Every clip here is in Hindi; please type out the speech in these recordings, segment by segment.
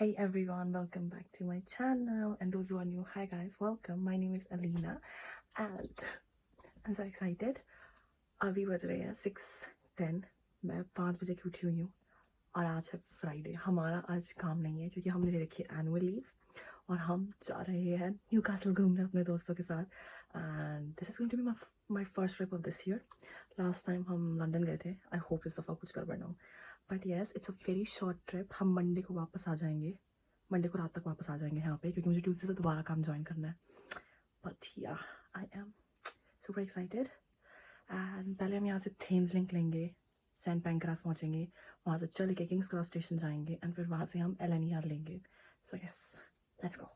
Hey everyone, welcome back to my channel. And those who are new, hi guys, welcome. My name is Alina and I'm so excited. अभी बज रहे हैं 6:10. मैं 5 बजे की उठी हुई हूँ और आज है फ्राइडे. हमारा आज काम नहीं है क्योंकि हमने ले रखी है एनुअल लीव और हम जा रहे हैं न्यूकासल घूमने अपने दोस्तों के साथ. And this is going to be my first trip of this year. Last time हम लंदन गए थे. आई होप इस दफ़ा कुछ गड़बड़ ना हो. But yes, it's a very short trip. हम मंडे को वापस आ जाएंगे. मंडे को रात तक वापस आ जाएंगे यहाँ पे क्योंकि मुझे ट्यूसडे से दोबारा काम ज्वाइन करना है. But yeah I am super excited. And पहले हम यहाँ से थेम्स लिंक लेंगे, सेंट पैंक्रास पहुँचेंगे, वहाँ से चल के किंग्स क्रॉस स्टेशन जाएंगे एंड फिर वहाँ से हम LNER लेंगे. So yes, let's go.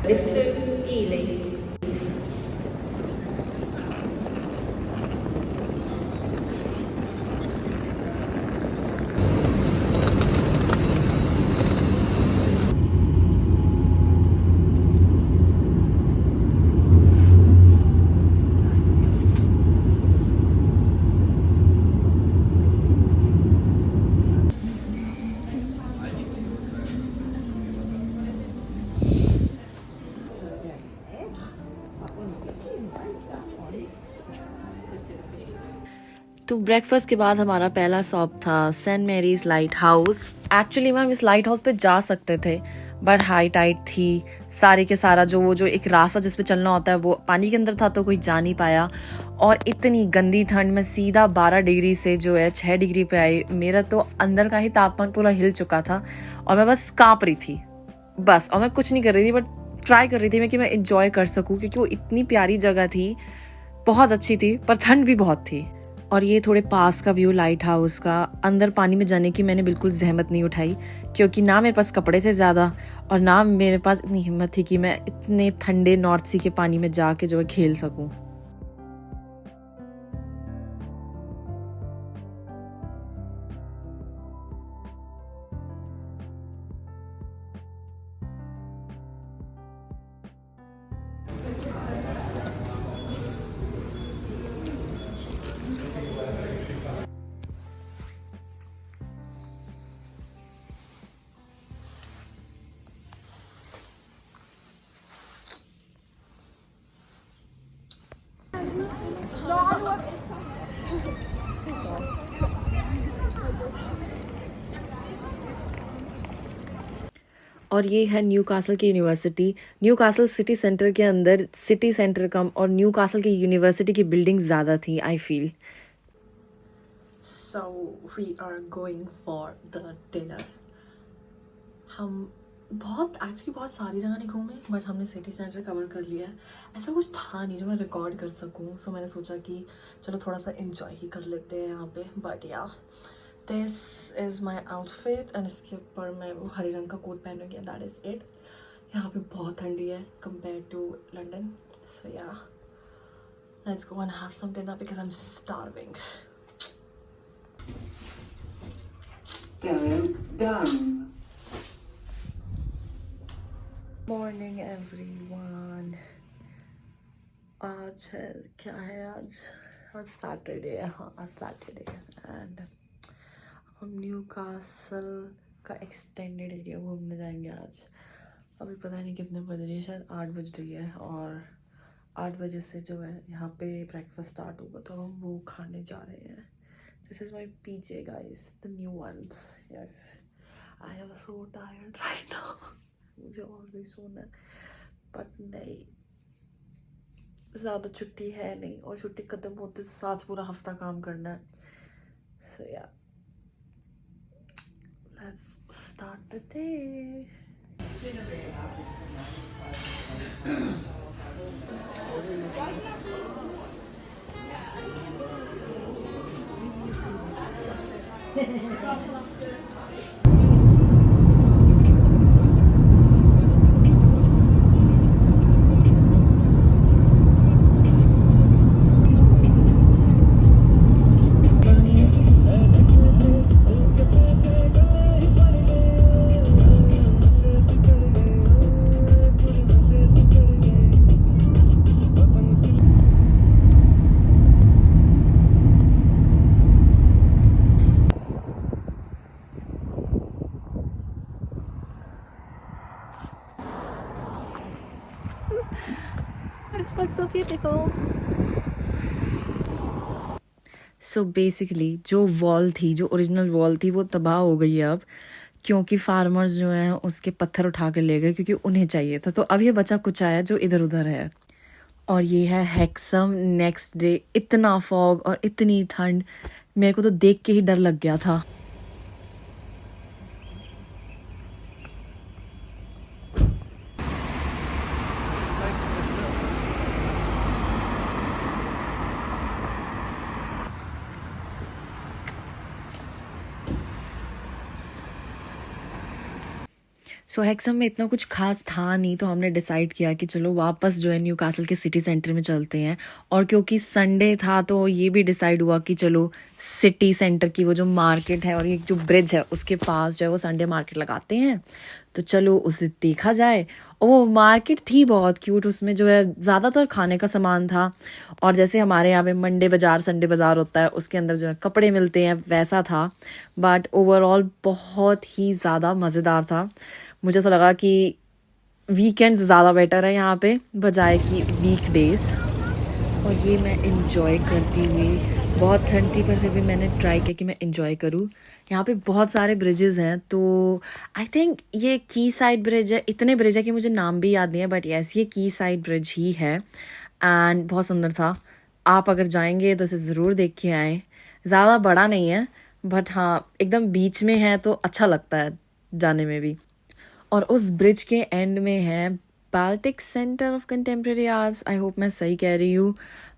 This to Ely. तो ब्रेकफास्ट के बाद हमारा पहला स्टॉप था Saint Mary's light house. Actually में हम इस लाइट हाउस पे जा सकते थे बट हाई टाइड थी. सारे के सारा जो एक रास्ता जिस पे चलना होता है वो पानी के अंदर था तो कोई जा नहीं पाया. और इतनी गंदी ठंड में सीधा 12 डिग्री से जो है 6 डिग्री पे आई. मेरा तो अंदर का ही तापमान पूरा हिल चुका था और मैं बस काँप रही थी बस. और मैं कुछ नहीं कर रही थी बट ट्राई कर रही थी मैं कि मैं इंजॉय कर सकूँ क्योंकि वो इतनी प्यारी जगह थी, बहुत अच्छी थी पर ठंड भी बहुत थी. और ये थोड़े पास का व्यू लाइट हाउस का. अंदर पानी में जाने की मैंने बिल्कुल जहमत नहीं उठाई क्योंकि ना मेरे पास कपड़े थे ज़्यादा और ना मेरे पास इतनी हिम्मत थी कि मैं इतने ठंडे नॉर्थ सी के पानी में जाके जो है खेल सकूं. और ये है न्यूकासल की यूनिवर्सिटी. न्यूकासल सिटी सेंटर के अंदर सिटी सेंटर कम और न्यूकासल की यूनिवर्सिटी की बिल्डिंग ज़्यादा थी I feel. So we are going for the dinner. हम बहुत सारी जगह नहीं घूमे बट हमने सिटी सेंटर कवर कर लिया है. ऐसा कुछ था नहीं जो मैं रिकॉर्ड कर सकूं, सो मैंने सोचा कि चलो थोड़ा सा एंजॉय ही कर लेते हैं यहाँ पे. But yeah this is my outfit and इसके ऊपर मैं वो हरे रंग का कोट पहनूंगी एंड दैट इज़ इट. यहाँ पे बहुत ठंडी है compare to London. So yeah let's go and have some dinner because I am starving. Done. Morning everyone. आज है क्या है, आज सैटरडे है. हाँ, आज सैटरडे है एंड हम न्यूकासल का एक्सटेंडेड एरिया घूमने जाएंगे आज. अभी पता नहीं कितने बज रही है, शायद 8 बज रही है और 8 बजे से जो है यहाँ पे ब्रेकफास्ट स्टार्ट होगा तो हम वो खाने जा रहे हैं. This is my PJ guys, the new ones. Yes, I am so tired right now. मुझे और भी सोना है बट नहीं, ज़्यादा छुट्टी है नहीं और छुट्टी ख़त्म होते साथ पूरा हफ्ता काम करना है. सो yeah let's start the day. beautiful. So basically जो वॉल थी, जो ओरिजिनल वॉल थी, वो तबाह हो गई है अब, क्योंकि फार्मर्स जो हैं उसके पत्थर उठा के ले गए क्योंकि उन्हें चाहिए था। तो अब ये बचा कुछ आया जो इधर उधर है। और ये है हेक्सम। नेक्स्ट डे इतना फॉग और इतनी ठंड, मेरे को तो देख के ही डर लग गया था। सो हेक्सम में इतना कुछ खास था नहीं, तो हमने डिसाइड किया कि चलो वापस जो है न्यू कासल के सिटी सेंटर में चलते हैं। और क्योंकि संडे था तो ये भी डिसाइड हुआ कि चलो सिटी सेंटर की वो जो मार्केट है और ये जो ब्रिज है उसके पास जो है वो संडे मार्केट लगाते हैं। तो चलो उसे देखा जाए। और वो मार्केट थी बहुत क्यूट, उसमें जो है ज़्यादातर खाने का सामान था। और जैसे हमारे यहाँ पे मंडे बाज़ार संडे बाज़ार होता है, उसके अंदर जो है कपड़े मिलते हैं, वैसा था। बट ओवरऑल बहुत ही ज़्यादा मज़ेदार था। मुझे ऐसा लगा कि वीकेंड्स ज़्यादा बेटर है यहाँ पे बजाय कि वीकडेज। और ये मैं इंजॉय करती हुई, बहुत ठंड थी पर फिर भी मैंने ट्राई किया कि मैं इंजॉय करूँ। यहाँ पे बहुत सारे ब्रिजेज़ हैं, तो आई थिंक ये की साइड ब्रिज है। इतने ब्रिज है कि मुझे नाम भी याद नहीं है, बट यस ये की साइड ब्रिज ही है। एंड बहुत सुंदर था। आप अगर जाएंगे तो इसे ज़रूर देख के आएँ। ज़्यादा बड़ा नहीं है, बट हाँ एकदम बीच में है तो अच्छा लगता है जाने में भी। और उस ब्रिज के एंड में है Baltic centre of contemporary arts, I hope मैं सही कह रही हूँ।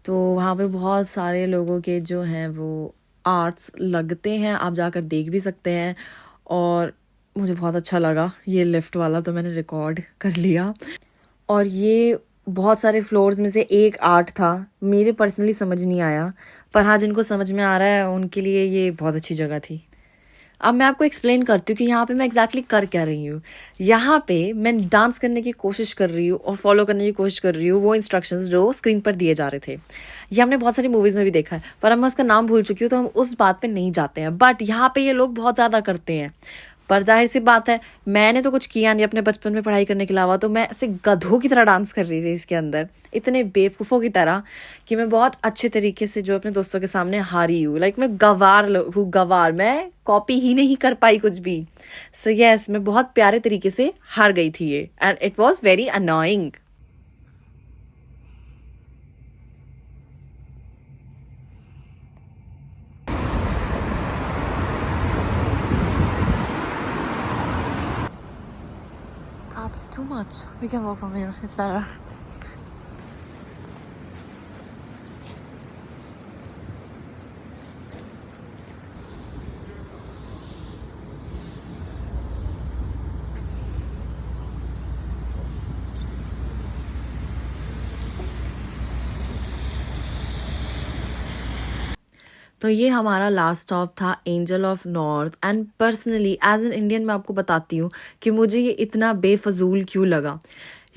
तो वहाँ पे बहुत सारे लोगों के जो हैं वो आर्ट्स लगते हैं, आप जाकर देख भी सकते हैं। और मुझे बहुत अच्छा लगा ये लिफ्ट वाला, तो मैंने रिकॉर्ड कर लिया। और ये बहुत सारे फ्लोर्स में से एक आर्ट था, मेरे पर्सनली समझ नहीं आया, पर हाँ जिनको समझ में आ रहा है उनके लिए ये बहुत अच्छी जगह थी। अब मैं आपको एक्सप्लेन करती हूँ कि यहाँ पे मैं एग्जैक्टली कर क्या रही हूँ। यहाँ पे मैं डांस करने की कोशिश कर रही हूँ और फॉलो करने की कोशिश कर रही हूँ वो इंस्ट्रक्शंस जो स्क्रीन पर दिए जा रहे थे। ये हमने बहुत सारी मूवीज़ में भी देखा है, पर अब मैं उसका नाम भूल चुकी हूँ तो हम उस बात पे नहीं जाते हैं। बट यहाँ पे ये लोग बहुत ज़्यादा करते हैं। पर जाहिर सी बात है, मैंने तो कुछ किया नहीं अपने बचपन में पढ़ाई करने के अलावा, तो मैं ऐसे गधों की तरह डांस कर रही थी इसके अंदर, इतने बेवकूफ़ों की तरह कि मैं बहुत अच्छे तरीके से जो अपने दोस्तों के सामने हारी हूँ। लाइक मैं गवार हूँ, गवार, मैं कॉपी ही नहीं कर पाई कुछ भी। सो यस मैं बहुत प्यारे तरीके से हार गई थी ये, and it was very annoying. That's too much. We can walk from here. It's better. तो ये हमारा लास्ट स्टॉप था Angel of North. And personally as an Indian मैं आपको बताती हूँ कि मुझे ये इतना बेफजूल क्यों लगा।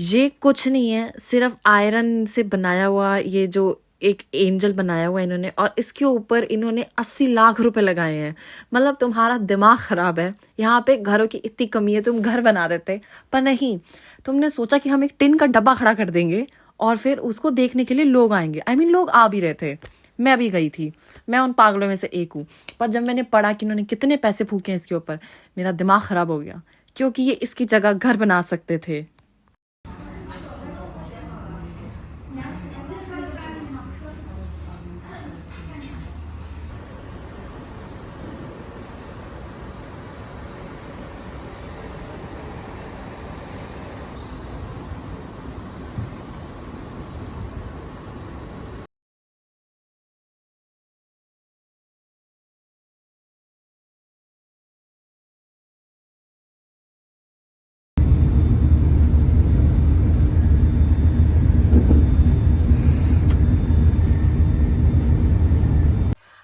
ये कुछ नहीं है, सिर्फ आयरन से बनाया हुआ ये जो एक एंजल बनाया हुआ है इन्होंने, और इसके ऊपर इन्होंने 80 लाख रुपए लगाए हैं। मतलब तुम्हारा दिमाग खराब है। यहाँ पे घरों की इतनी कमी है, तुम घर बना देते, पर नहीं, तुमने सोचा कि हम एक टिन का डब्बा खड़ा कर देंगे और फिर उसको देखने के लिए लोग आएंगे। आई मीन लोग आ भी रहे थे, मैं भी गई थी, मैं उन पागलों में से एक हूँ। पर जब मैंने पढ़ा कि इन्होंने कितने पैसे फूके हैं इसके ऊपर, मेरा दिमाग खराब हो गया, क्योंकि ये इसकी जगह घर बना सकते थे।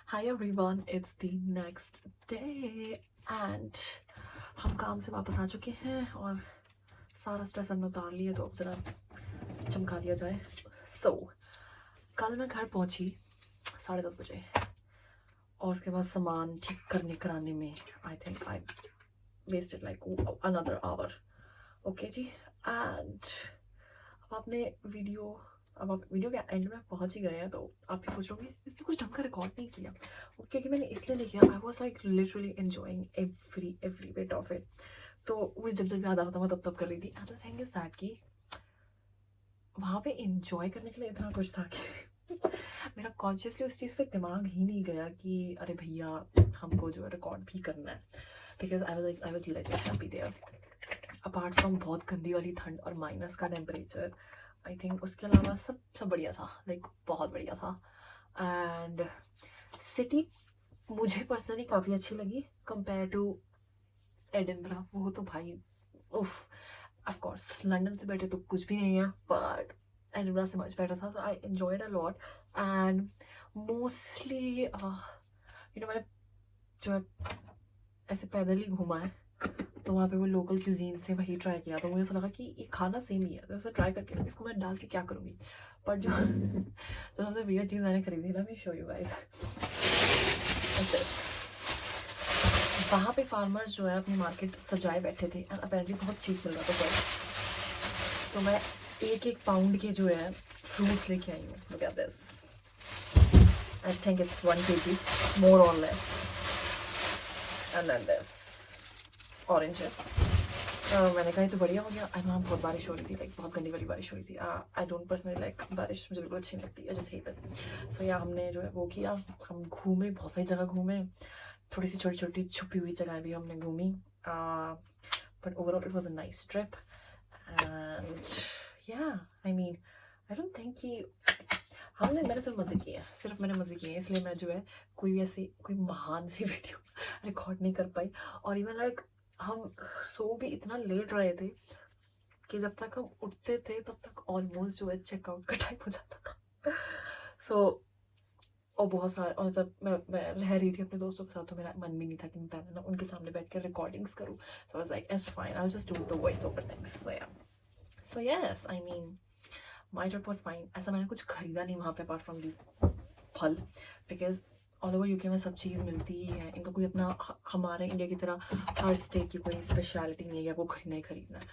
Hi everyone, it's the next day and हम काम से वापस आ चुके हैं और सारा स्ट्रेस हमने उतार लिया, तो अब ज़रा चमका लिया जाए। कल मैं घर पहुंची 10:30 बजे और उसके बाद सामान ठीक करने कराने में I think I wasted like another hour. Okay जी, एंड अब आपने वीडियो अब आप वीडियो के एंड में पहुंच ही गए हैं, तो आप भी सोच रहे होंगे इसने कुछ ढंग का रिकॉर्ड नहीं किया, क्योंकि मैंने इसलिए नहीं किया, I was like literally enjoying every bit of it. तो मुझे जब जब याद आ रहा था मैं तब कर रही थी। And the thing is that कि वहाँ पे इंजॉय करने के लिए इतना कुछ था कि मेरा कॉन्शियसली उस चीज़ पे दिमाग ही नहीं गया कि अरे भैया हमको जो है रिकॉर्ड भी करना है, because I was legend happy there. Apart from बहुत गंदी वाली ठंड और माइनस का टेम्परेचर, आई थिंक उसके अलावा सब बढ़िया था, लाइक बहुत बढ़िया था। एंड सिटी मुझे पर्सनली काफ़ी अच्छी लगी कंपेयर टू एडिनबरा। वो तो भाई उफ, ऑफ कोर्स लंदन से बेटर तो कुछ भी नहीं है, बट एडिनबरा से मच बेटर था। तो I enjoyed a lot and mostly मैंने जो है ऐसे पैदल ही घूमा है, तो वहाँ पे वो लोकल क्यूजीन से वही ट्राई किया, तो मुझे ऐसा लगा कि ये खाना सेम ही है, तो उसे ट्राई करके इसको मैं डाल के क्या करूँगी। पर जो सबसे वियर्ड चीज़ मैंने खरीदी, let me show you guys, वहाँ पे फार्मर्स जो है अपनी मार्केट सजाए बैठे थे एंड अपेरेंटली बहुत चीप मिल रहा था सर। तो मैं एक पाउंड के जो है फ्रूट्स लेके आई हूँ। Look at this, I think it's 1 kg more और less. And then this oranges, मैंने कहा तो बढ़िया हो गया। आई वहाँ बहुत बारिश हो रही थी, लाइक बहुत गंदी वाली बारिश हो रही थी। आई डोंट पर्सनली लाइक बारिश, मुझे बिल्कुल अच्छी नहीं लगती, आई जस्ट हेट इट। सो या हमने जो है वो किया, हम घूमे, बहुत सारी जगह घूमे, थोड़ी सी छोटी छोटी छुपी हुई जगह भी हमने घूमी, but overall it was a nice trip. And yeah I mean I don't think कि मैंने सिर्फ मज़े किए हैं, सिर्फ मैंने मज़े किए हैं, इसलिए मैं जो है कोई ऐसी कोई महान सी वीडियो रिकॉर्ड नहीं कर पाई। और इवन लाइक हम सो भी इतना लेट रहे थे कि जब तक हम उठते थे तब तक ऑलमोस्ट जो है चेकआउट का टाइम हो जाता था। सो और बहुत सारे, और जब मैं रह रही थी अपने दोस्तों के साथ, तो मेरा मन भी नहीं था कि मैं पहले ना उनके सामने बैठ कर रिकॉर्डिंग्स करूँ। So I was like it's fine, I will just do the voice over things. So yes, I mean my trip was fine. ऐसा मैंने कुछ खरीदा नहीं वहाँ पे अपार्ट फ्रॉम दिस फल, बिकॉज ऑल ओवर यूके में सब चीज़ मिलती ही है, इनका कोई अपना हमारे इंडिया की तरह हर स्टेट की कोई स्पेशलिटी नहीं है, वो खरीदना ही खरीदना है।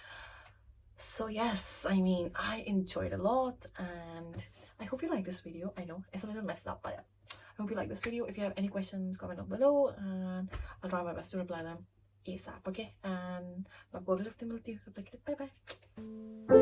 So yes, I mean, I enjoyed a lot and I hope you like this video. I know it's a little messed up, but yeah. I hope you like this video. If you have any questions, comment down below and I'll try my best to reply them ASAP, okay? And मैं अगले हफ्ते मिलती हूँ, तब तक के लिए bye bye.